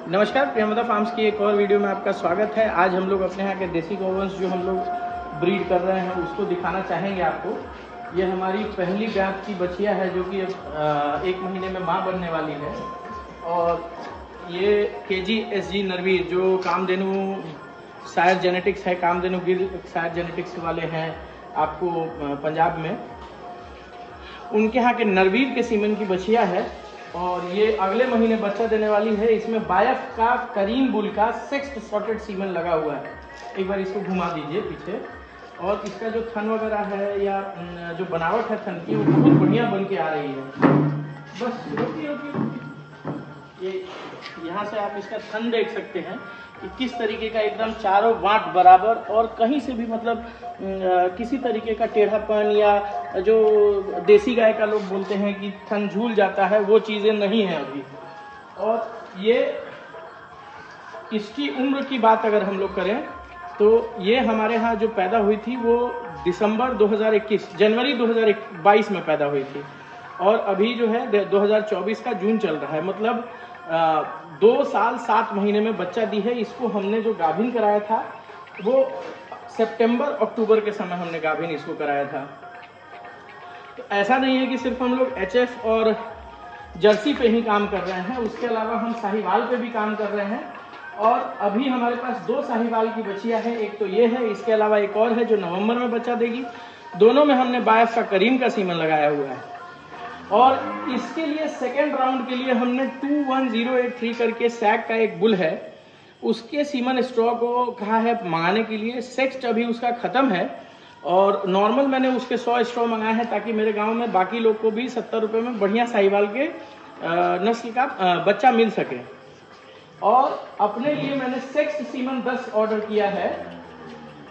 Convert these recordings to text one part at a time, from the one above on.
नमस्कार, प्रियमदा फार्म्स की एक और वीडियो में आपका स्वागत है। आज हम लोग अपने यहाँ के देसी गौवंश जो हम लोग ब्रीड कर रहे हैं उसको दिखाना चाहेंगे आपको। ये हमारी पहली ब्यात की बछिया है जो कि अब 1 महीने में माँ बनने वाली है। और ये KG SG नरवीर जो कामधेनु सायर जेनेटिक्स है, कामधेनु गिर सायर जेनेटिक्स वाले हैं आपको पंजाब में, उनके यहाँ के नरवीर के सीमन की बछिया है। और ये अगले महीने बच्चा देने वाली है। इसमें बायफ का करीम बुल का 6th सॉर्टेड सीमन लगा हुआ है। एक बार इसको घुमा दीजिए पीछे। और इसका जो थन वगैरह है या जो बनावट है थन की वो बहुत बढ़िया बन के आ रही है। बस रोकी ये यहाँ से आप इसका थन देख सकते हैं कि किस तरीके का एकदम चारों वाट बराबर, और कहीं से भी मतलब किसी तरीके का टेढ़ापन या जो देसी गाय का लोग बोलते हैं कि थन झूल जाता है, वो चीज़ें नहीं हैं अभी। और ये इसकी उम्र की बात अगर हम लोग करें तो ये हमारे यहाँ जो पैदा हुई थी वो दिसंबर 2021 जनवरी 2022 में पैदा हुई थी। और अभी जो है 2024 का जून चल रहा है, मतलब 2 साल 7 महीने में बच्चा दी है। इसको हमने जो गाभिन कराया था वो सितंबर अक्टूबर के समय हमने गाभिन इसको कराया था। तो ऐसा नहीं है कि सिर्फ हम लोग HF और जर्सी पे ही काम कर रहे हैं, उसके अलावा हम साहिवाल पे भी काम कर रहे हैं। और अभी हमारे पास 2 साहिवाल की बछिया है, एक तो ये है, इसके अलावा एक और है जो नवंबर में बच्चा देगी। दोनों में हमने बायफ का करीम का सीमन लगाया हुआ है। और इसके लिए सेकेंड राउंड के लिए हमने 21083 करके सैक का एक बुल है, उसके सीमन स्ट्रॉ को कहा है मंगाने के लिए। सेक्स्ट अभी उसका ख़त्म है और नॉर्मल मैंने उसके 100 स्ट्रॉ मंगाए हैं ताकि मेरे गांव में बाकी लोग को भी 70 रुपये में बढ़िया साहिवाल के नस्ल का बच्चा मिल सके। और अपने लिए मैंने सेक्स्ट सीमन 10 ऑर्डर किया है,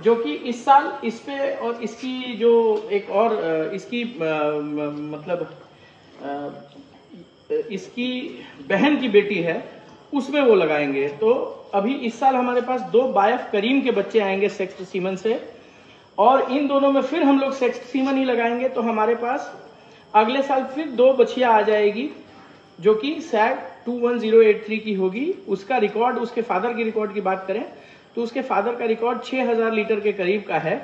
जो कि इस साल इस पे और इसकी जो एक और इसकी मतलब इसकी बहन की बेटी है उसमें वो लगाएंगे। तो अभी इस साल हमारे पास 2 बायफ करीम के बच्चे आएंगे सेक्स्ट सीमन से, और इन दोनों में फिर हम लोग सेक्स्ट सीमन ही लगाएंगे। तो हमारे पास अगले साल फिर 2 बछिया आ जाएगी जो कि सैग 21083 की होगी। उसका रिकॉर्ड, उसके फादर की रिकॉर्ड की बात करें तो उसके फादर का रिकॉर्ड 6000 लीटर के करीब का है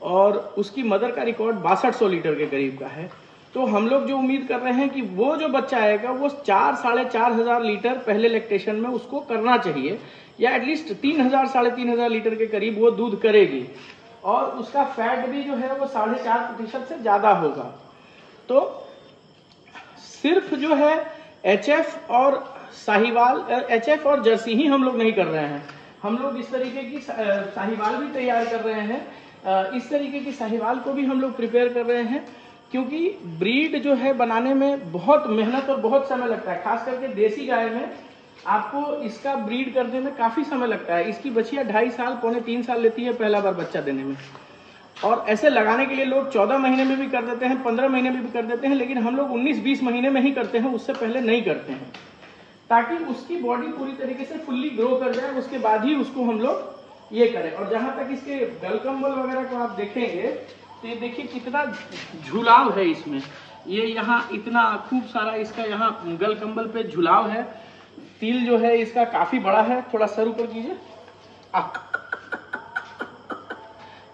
और उसकी मदर का रिकॉर्ड 6200 लीटर के करीब का है। तो हम लोग जो उम्मीद कर रहे हैं कि वो जो बच्चा आएगा वो 4-4500 लीटर पहले लैक्टेशन में उसको करना चाहिए, या एटलीस्ट 3000-3500 लीटर के करीब वो दूध करेगी। और उसका फैट भी जो है वो 4.5% से ज़्यादा होगा। तो सिर्फ जो है HF और साहिवाल, HF और जर्सी ही हम लोग नहीं कर रहे हैं, हम लोग इस तरीके की साहिवाल भी तैयार कर रहे हैं। इस तरीके की साहिवाल को भी हम लोग प्रिपेयर कर रहे हैं, क्योंकि ब्रीड जो है बनाने में बहुत मेहनत और बहुत समय लगता है। खास करके देसी गाय में आपको इसका ब्रीड करने में काफ़ी समय लगता है। इसकी बछिया 2.5 साल पौने 3 साल लेती है पहला बार बच्चा देने में। और ऐसे लगाने के लिए लोग 14 महीने में भी कर देते हैं, 15 महीने में भी कर देते हैं, लेकिन हम लोग 19-20 महीने में ही करते हैं, उससे पहले नहीं करते हैं, ताकि उसकी बॉडी पूरी तरीके से फुल्ली ग्रो कर जाए, उसके बाद ही उसको हम लोग ये करें। और जहाँ तक इसके गलकम्बल वगैरह को आप देखेंगे तो ये देखिए कितना झुलाव है इसमें। ये यहाँ इतना खूब सारा इसका यहाँ गलकम्बल पे झुलाव है। तिल जो है इसका काफ़ी बड़ा है, थोड़ा सर ऊपर कीजिए।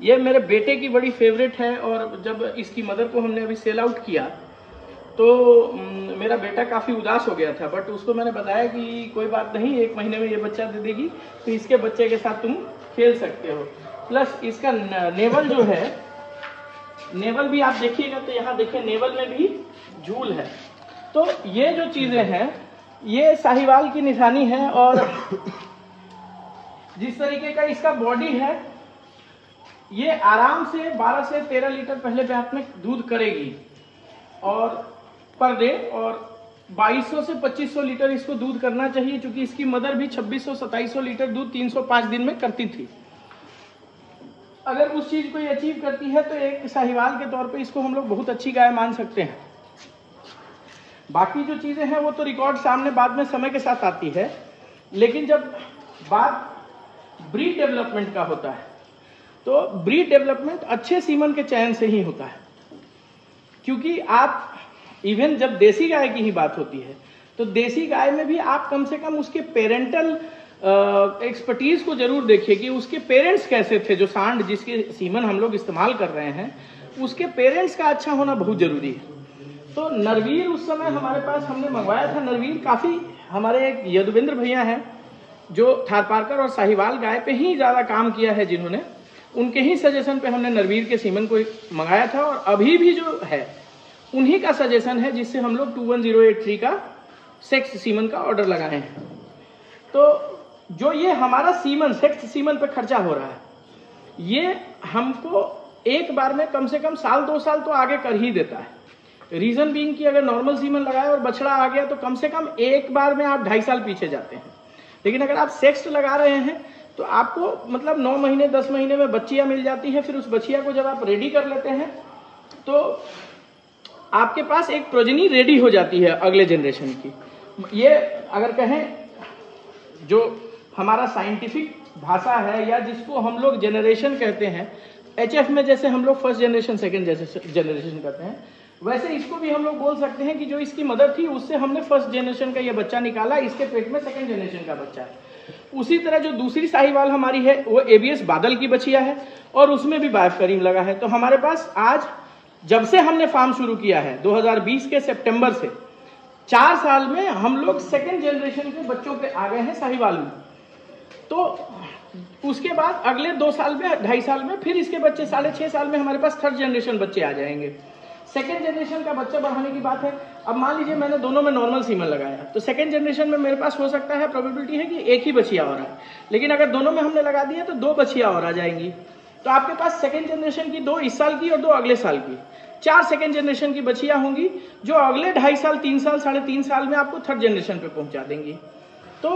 ये मेरे बेटे की बड़ी फेवरेट है, और जब इसकी मदर को हमने अभी सेल आउट किया तो मेरा बेटा काफ़ी उदास हो गया था, बट उसको मैंने बताया कि कोई बात नहीं, 1 महीने में ये बच्चा दे देगी तो इसके बच्चे के साथ तुम खेल सकते हो। प्लस इसका नेवल जो है, नेवल भी आप देखिएगा तो यहाँ देखिए नेवल में भी झूल है। तो ये जो चीज़ें हैं ये साहिवाल की निशानी है। और जिस तरीके का इसका बॉडी है ये आराम से 12 से 13 लीटर पहले ब्यात में दूध करेगी और पर डे, और 2200 से 2500 लीटर इसको दूध करना चाहिए, क्योंकि इसकी मदर भी 2600-2700 लीटर दूध 305 दिन में करती थी। अगर उस चीज को ये अचीव करती है तो एक साहिवाल के तौर पे इसको हम लोग बहुत अच्छी गाय मान सकते हैं। बाकी जो चीजें हैं वो तो रिकॉर्ड सामने बाद में समय के साथ आती है, लेकिन जब बात ब्रीड डेवलपमेंट का होता है तो ब्रीड डेवलपमेंट अच्छे सीमन के चयन से ही होता है। क्योंकि आप इवन जब देसी गाय की ही बात होती है तो देसी गाय में भी आप कम से कम उसके पेरेंटल एक्सपर्टीज को जरूर देखिए कि उसके पेरेंट्स कैसे थे। जो सांड जिसके सीमन हम लोग इस्तेमाल कर रहे हैं उसके पेरेंट्स का अच्छा होना बहुत जरूरी है। तो नरवीर उस समय हमारे पास हमने मंगवाया था। नरवीर काफी, हमारे एक यदुवेंद्र भैया हैं जो थारपारकर और साहिवाल गाय पे ही ज्यादा काम किया है, जिन्होंने, उनके ही सजेशन पे हमने नरवीर के सीमन को मंगाया था और अभी भी जो है उन्हीं का सजेशन है जिससे हम लोग 21083 का सेक्स सीमन का ऑर्डर लगाए हैं। तो जो ये हमारा सीमन, सेक्स सीमन पे खर्चा हो रहा है, ये हमको एक बार में कम से कम साल 2 साल तो आगे कर ही देता है। रीजन बीइंग कि अगर नॉर्मल सीमन लगाए और बछड़ा आ गया तो कम से कम एक बार में आप 2.5 साल पीछे जाते हैं। लेकिन अगर आप सेक्स लगा रहे हैं तो आपको मतलब 9 महीने 10 महीने में बच्चियां मिल जाती है। फिर उस बच्चिया को जब आप रेडी कर लेते हैं तो आपके पास एक प्रोजेनी रेडी हो जाती है अगले जनरेशन की। ये अगर कहें जो हमारा साइंटिफिक भाषा है या जिसको हम लोग जनरेशन कहते हैं, HF में जैसे हम लोग फर्स्ट जनरेशन सेकंड जनरेशन कहते हैं, वैसे इसको भी हम लोग बोल सकते हैं कि जो इसकी मदर थी उससे हमने फर्स्ट जनरेशन का ये बच्चा निकाला, इसके पेट में सेकंड जनरेशन का बच्चा है। उसी तरह जो दूसरी साहिवाल हमारी है वो ABS बादल की बछिया है और उसमें भी बायफ करीम लगा है। तो हमारे पास आज जब से हमने फार्म शुरू किया है 2020 के सितंबर से 4 साल में हम लोग सेकंड जनरेशन के बच्चों पे आ गए हैं साहिवाल में। तो उसके बाद अगले 2 साल में 2.5 साल में फिर इसके बच्चे 6.5 साल में हमारे पास थर्ड जनरेशन बच्चे आ जाएंगे। सेकंड जनरेशन का बच्चा बढ़ाने की बात है। अब मान लीजिए मैंने दोनों में नॉर्मल सीमन लगाया तो सेकंड जनरेशन में मेरे पास हो सकता है, प्रोबेबिलिटी है कि एक ही बछिया हो रहा है, लेकिन अगर दोनों में हमने लगा दिया तो 2 बछिया और आ जाएंगी। तो आपके पास सेकंड जनरेशन की 2 इस साल की और 2 अगले साल की, 4 सेकंड जनरेशन की बछिया होंगी जो अगले 2.5 साल 3 साल 3.5 साल में आपको थर्ड जनरेशन पे पहुंचा देंगी। तो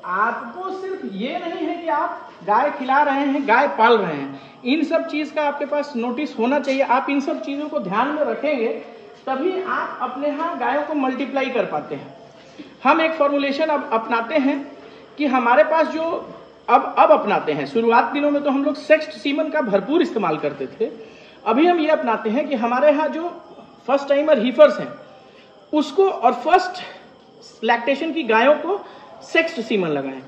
आपको सिर्फ ये नहीं है कि आप गाय खिला रहे हैं, गाय पाल रहे हैं, इन सब चीज का आपके पास नोटिस होना चाहिए। आप इन सब चीजों को ध्यान में रखेंगे तभी आप अपने यहाँ गायों को मल्टीप्लाई कर पाते हैं। हम एक फॉर्मुलेशन अब अपनाते हैं कि हमारे पास जो अब अपनाते हैं, शुरुआत दिनों में तो हम लोग सेक्स्ड सीमन का भरपूर इस्तेमाल करते थे, अभी हम ये अपनाते हैं कि हमारे यहाँ जो फर्स्ट टाइमर हीफर्स हैं उसको और फर्स्ट लैक्टेशन की गायों को सेक्स्ड सीमन लगाएं।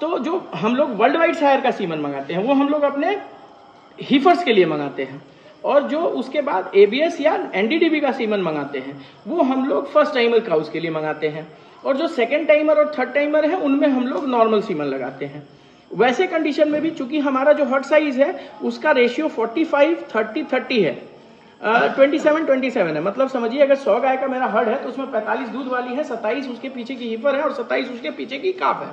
तो जो हम लोग वर्ल्ड वाइड शायर का सीमन मंगाते हैं वो हम लोग अपने हीफर्स के लिए मंगाते हैं, और जो उसके बाद ABS या NDDB का सीमन मंगाते हैं वो हम लोग फर्स्ट टाइमर काउस के लिए मंगाते हैं, और जो सेकेंड टाइमर और थर्ड टाइमर है उनमें हम लोग नॉर्मल सीमन लगाते हैं। वैसे कंडीशन में भी चूंकि हमारा जो हर्ड साइज है उसका रेशियो 45-30-30 है, 27-27 है। मतलब समझिए अगर 100 गाय का मेरा हर्ड है तो उसमें 45 दूध वाली है, 27 उसके पीछे की हीफर है और 27 उसके पीछे की काफ है।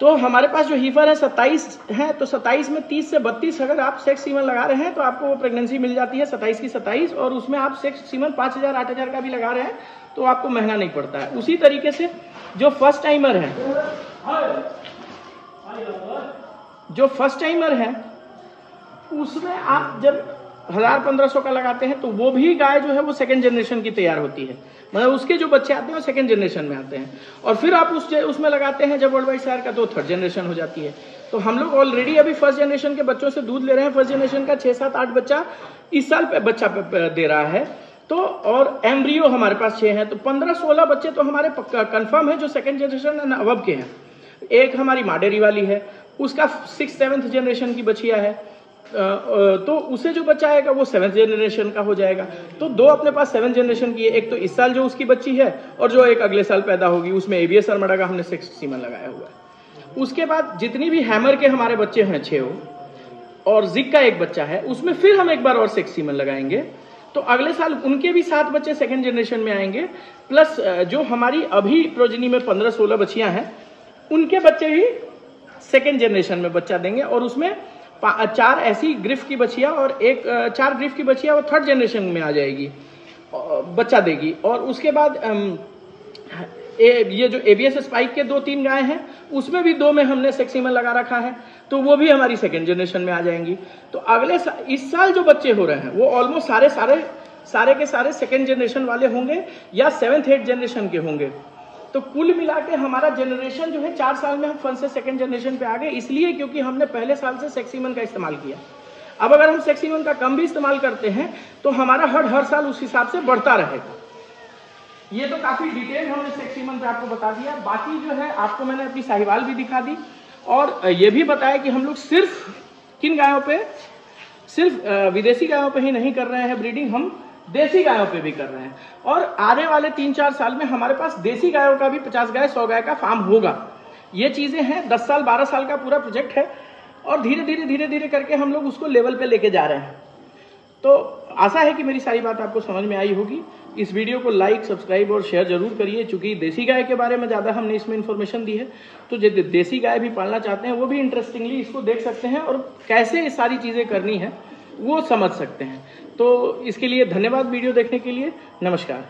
तो हमारे पास जो हीफर है 27 है, तो 27 में 30 से 32 अगर आप सेक्स सीमन लगा रहे हैं तो आपको वो प्रेगनेंसी मिल जाती है 27 की 27, और उसमें आप सेक्स सीमन 5000-8000 का भी लगा रहे हैं तो आपको महंगा नहीं पड़ता है। उसी तरीके से जो फर्स्ट टाइमर है उसमें आप जब 1000-1500 का लगाते हैं तो वो भी गाय जो है वो सेकंड जनरेशन की तैयार होती है, मतलब उसके जो बच्चे आते हैं वो सेकंड जनरेशन में आते हैं, और फिर आप उसमें लगाते हैं जब वर्ल्ड वाइड शायर का तो थर्ड जनरेशन हो जाती है। तो हम लोग ऑलरेडी अभी फर्स्ट जनरेशन के बच्चों से दूध ले रहे हैं। फर्स्ट जनरेशन का 6-7-8 बच्चा इस साल पे बच्चा दे रहा है, तो और एम्ब्रियो हमारे पास 6 हैं, तो 15-16 बच्चे तो हमारे कंफर्म है जो सेकंड जनरेशन अबव के हैं। एक हमारी माडेरी वाली है, उसका 6th-7th जनरेशन की बछिया है, तो उसे जो बच्चा आएगा वो 7th जनरेशन का हो जाएगा। तो 2 अपने पास 7th जनरेशन की है, एक तो इस साल जो उसकी बच्ची है और जो एक अगले साल पैदा होगी उसमें ABS अरमड़ा का हमने सेक्स सीमन लगाया हुआ है। उसके बाद जितनी भी हैमर के हमारे बच्चे हैं 6 और जिग का एक बच्चा है उसमें फिर हम एक बार और सेक्स सीमन लगाएंगे, तो अगले साल उनके भी 7 बच्चे सेकंड जनरेशन में आएंगे, प्लस जो हमारी अभी प्रोजनी में 15-16 बच्चियां हैं उनके बच्चे भी सेकंड जनरेशन में बच्चा देंगे, और उसमें 4 ऐसी ग्रिफ की बछिया और 4 ग्रिफ की बछिया वो थर्ड जनरेशन में आ जाएगी, बच्चा देगी। और उसके बाद ये जो ABS स्पाइक के 2-3 गाय हैं उसमें भी 2 में हमने सेक्स सीमन लगा रखा है, तो वो भी हमारी सेकंड जनरेशन में आ जाएंगी। तो अगले इस साल जो बच्चे हो रहे हैं वो ऑलमोस्ट सारे के सारे सेकंड जनरेशन वाले होंगे या 7th-8th जनरेशन के होंगे। तो कुल मिला के हमारा जनरेशन जो है 4 साल में हम फर्स्ट से सेकंड जनरेशन पे आ गए, इसलिए क्योंकि हमने पहले साल से सेक्स सीमन का इस्तेमाल किया। अब अगर हम सेक्स सीमन का कम भी इस्तेमाल करते हैं तो हमारा हर साल उस हिसाब से बढ़ता रहेगा। ये तो काफी डिटेल हमने सेक्स सीमन पे आपको बता दिया। बाकी जो है आपको मैंने अपनी साहिवाल भी दिखा दी और ये भी बताया कि हम लोग सिर्फ किन गायों पे, सिर्फ विदेशी गायों पे ही नहीं कर रहे हैं ब्रीडिंग, हम देसी गायों पे भी कर रहे हैं। और आने वाले 3-4 साल में हमारे पास देसी गायों का भी 50 गाय 100 गाय का फार्म होगा। ये चीजें हैं, 10 साल 12 साल का पूरा प्रोजेक्ट है और धीरे धीरे करके हम लोग उसको लेवल पे लेके जा रहे हैं। तो आशा है कि मेरी सारी बात आपको समझ में आई होगी। इस वीडियो को लाइक, सब्सक्राइब और शेयर जरूर करिए, चूंकि देसी गाय के बारे में ज़्यादा हमने इसमें इन्फॉर्मेशन दी है। तो जो देसी गाय भी पालना चाहते हैं वो भी इंटरेस्टिंगली इसको देख सकते हैं और कैसे ये सारी चीज़ें करनी है वो समझ सकते हैं। तो इसके लिए धन्यवाद वीडियो देखने के लिए। नमस्कार।